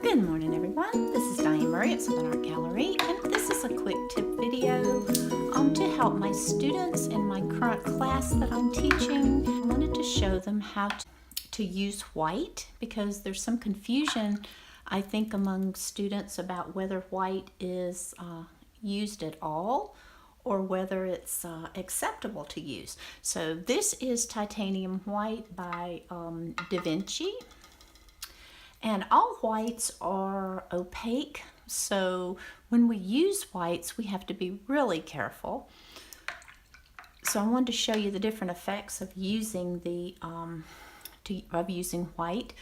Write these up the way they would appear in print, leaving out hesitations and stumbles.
Good morning, everyone. This is Diane Murray at Southern Art Gallery, and this is a quick tip video to help my students in my current class that I'm teaching. I wanted to show them how to use white because there's some confusion, I think, among students about whether white is used at all or whether it's acceptable to use. So this is titanium white by Da Vinci. And all whites are opaque, so when we use whites, we have to be really careful. So I wanted to show you the different effects of using using white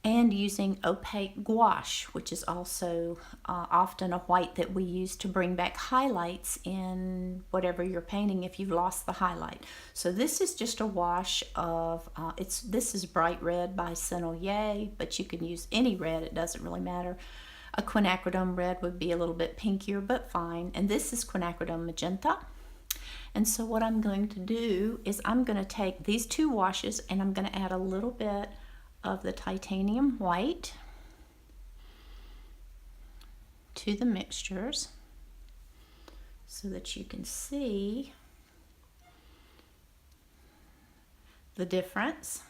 and using opaque gouache, which is also often a white that we use to bring back highlights in whatever you're painting if you've lost the highlight. So this is just a wash of, this is bright red by Sennelier, but you can use any red, it doesn't really matter. A quinacridone red would be a little bit pinkier, but fine. And this is quinacridone magenta. And so what I'm going to do is I'm going to take these two washes and I'm going to add a little bit of the titanium white to the mixtures so that you can see the difference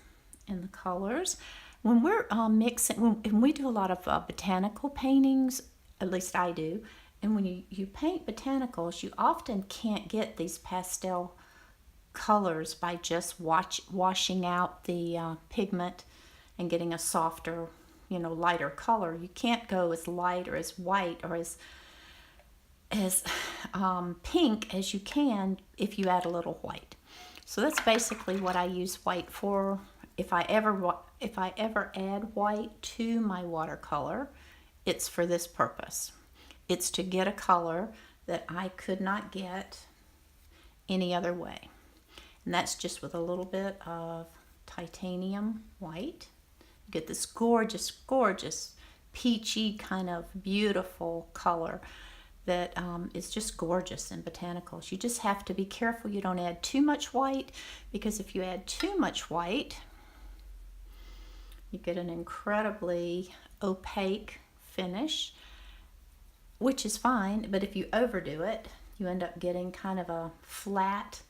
in the colors. When we're mixing, when we do a lot of botanical paintings, at least I do, and when you paint botanicals, you often can't get these pastel colors by just washing out the pigment and getting a softer, lighter color. You can't go as light or as white or as pink as you can if you add a little white. So that's basically what I use white for. If I ever add white to my watercolor, it's for this purpose. It's to get a color that I could not get any other way. And that's just with a little bit of titanium white. You get this gorgeous, gorgeous, peachy kind of beautiful color that is just gorgeous in botanicals. You just have to be careful you don't add too much white, because if you add too much white, you get an incredibly opaque finish, which is fine, but if you overdo it, you end up getting kind of a flat,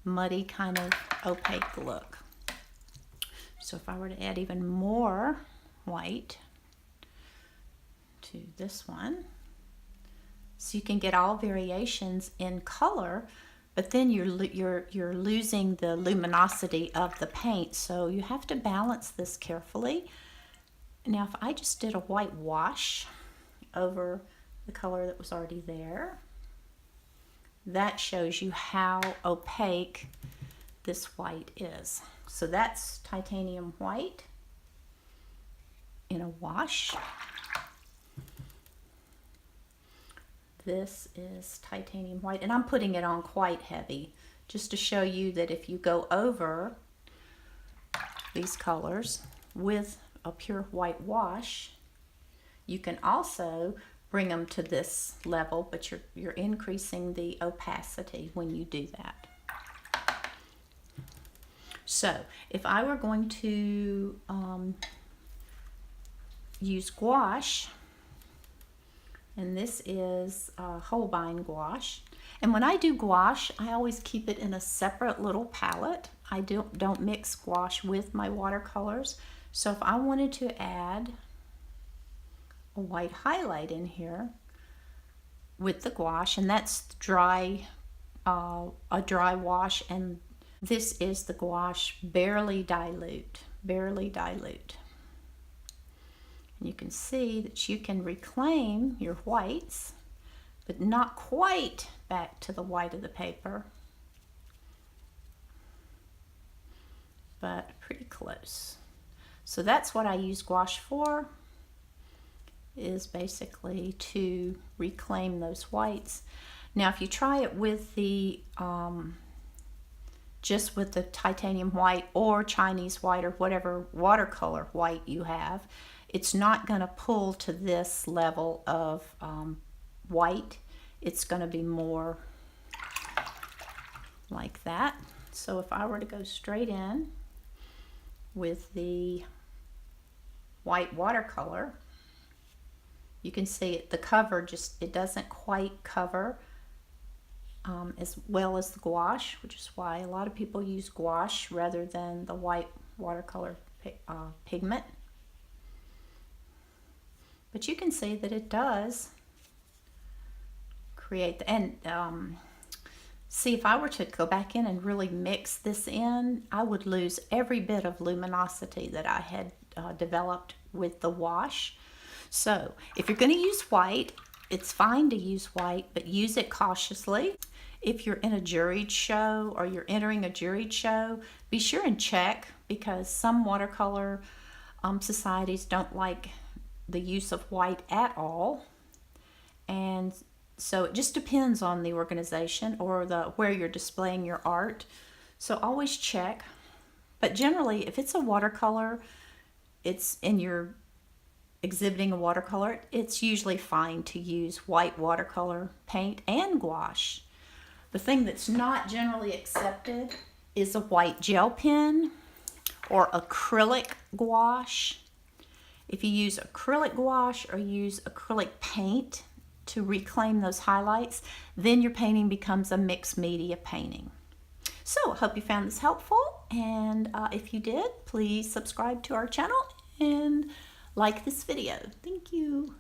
muddy kind of opaque look. So if I were to add even more white to this one, so you can get all variations in color, but then you're losing the luminosity of the paint. So you have to balance this carefully. Now if I just did a white wash over the color that was already there, that shows you how opaque this white is. So that's titanium white in a wash. This is titanium white, and I'm putting it on quite heavy just to show you that if you go over these colors with a pure white wash, you can also bring them to this level, but you're increasing the opacity when you do that. So if I were going to use gouache, and this is Holbein gouache, and when I do gouache, I always keep it in a separate little palette. I don't mix gouache with my watercolors. So if I wanted to add a white highlight in here with the gouache, and that's dry, a dry wash, and this is the gouache barely dilute. And you can see that you can reclaim your whites, but not quite back to the white of the paper, but pretty close. So that's what I use gouache for, is basically to reclaim those whites. Now if you try it with the just with the titanium white or Chinese white or whatever watercolor white you have, it's not going to pull to this level of white. It's going to be more like that. So if I were to go straight in with the white watercolor, you can see the cover it doesn't quite cover as well as the gouache, which is why a lot of people use gouache rather than the white watercolor pigment. But you can see that it does create and see, if I were to go back in and really mix this in, I would lose every bit of luminosity that I had developed with the wash. So if you're going to use white, it's fine to use white, but use it cautiously. If you're in a juried show or you're entering a juried show, be sure and check, because some watercolor societies don't like the use of white at all. And so it just depends on the organization or where you're displaying your art. So always check. But generally, if it's a watercolor, you're exhibiting a watercolor, it's usually fine to use white watercolor paint and gouache. The thing that's not generally accepted is a white gel pen or acrylic gouache. If you use acrylic gouache or use acrylic paint to reclaim those highlights, then your painting becomes a mixed media painting. So I hope you found this helpful, and if you did, please subscribe to our channel and like this video. Thank you.